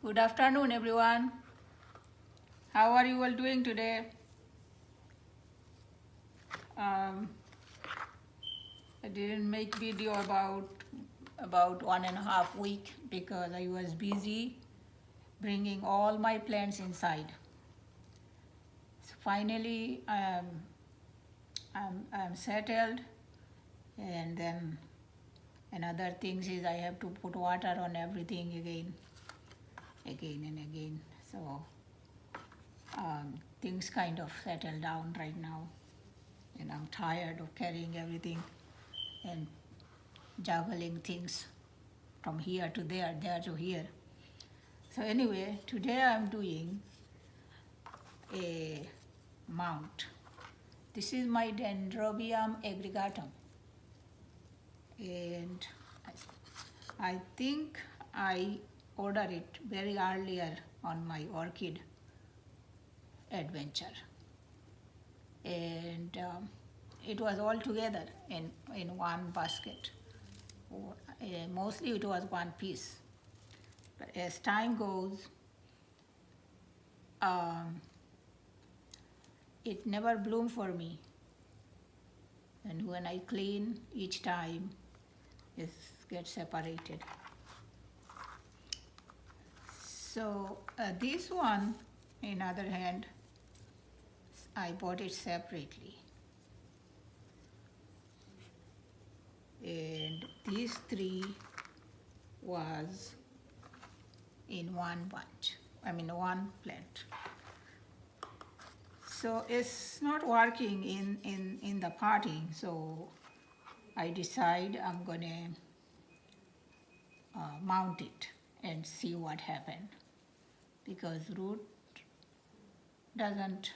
Good afternoon, everyone. How are you all doing today? I didn't make video about 1.5 weeks because I was busy bringing all my plants inside. So finally, I'm settled, and then another thing is I have to put water on everything again and again. So things kind of settle down right now, and I'm tired of carrying everything and juggling things from here to there to here. So anyway, today I'm doing a mount. This is my Dendrobium aggregatum, and I think I ordered it very earlier on my orchid adventure, and it was all together in one basket. Mostly it was one piece, but as time goes, it never bloomed for me, and when I clean each time, it gets separated. So this one, in other hand, I bought it separately, and these three was in one bunch, one plant. So it's not working in the potting, so I decide I'm gonna mount it and see what happened, because root doesn't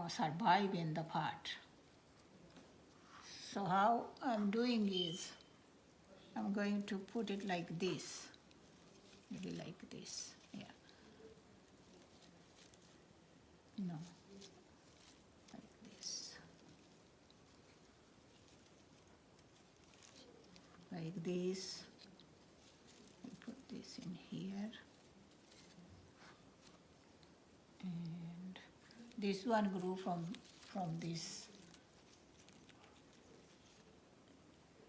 survive in the pot. So how I'm doing is I'm going to put it like this, maybe like this, yeah. No, like this. Like this. I put this in here. And this one grew from this,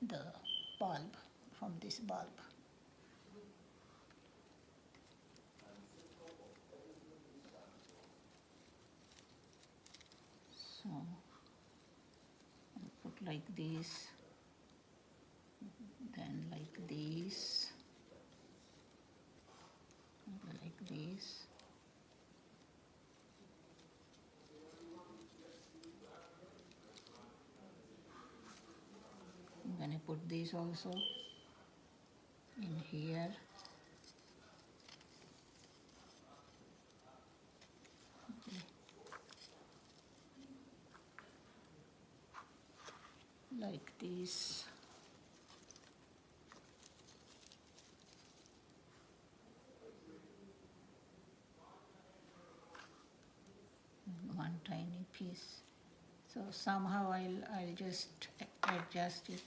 the bulb, from this bulb. So I put like this, then like this, like this. I'm gonna put this also in here. Okay. Like this. One tiny piece. So somehow I'll just adjust it.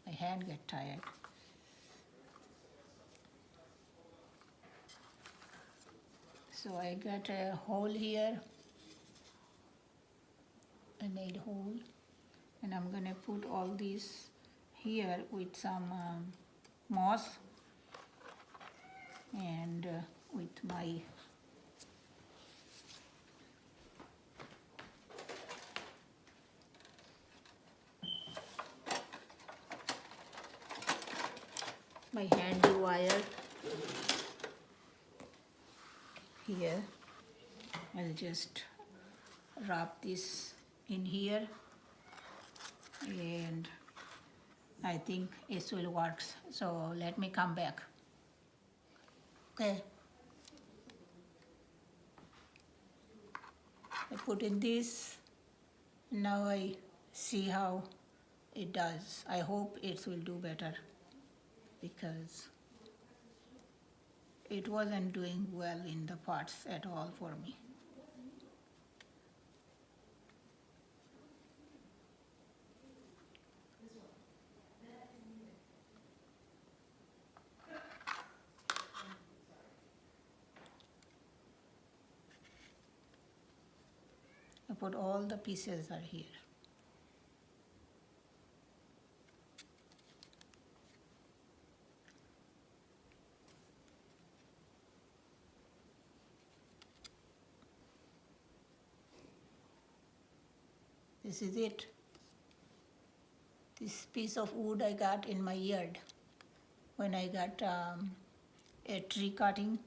My hand get tired. So I got a hole here. I made a hole, and I'm gonna put all these here with some moss and with my handy wire here. I'll just wrap this in here, and I think it will work. So let me come back. Okay. I put in this. Now I see how it does. I hope it will do better, because it wasn't doing well in the pots at all for me. put all the pieces are here. This is it. This piece of wood I got in my yard when I got a tree cutting.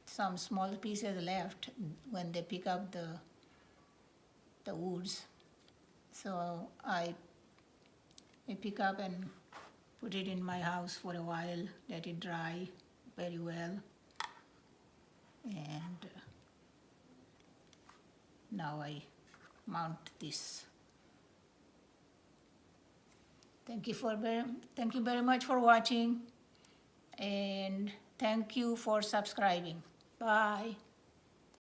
Some small pieces left when they pick up the woods. So I pick up and put it in my house for a while, let it dry very well. And now I mount this. Thank you very much for watching, and thank you for subscribing. Bye.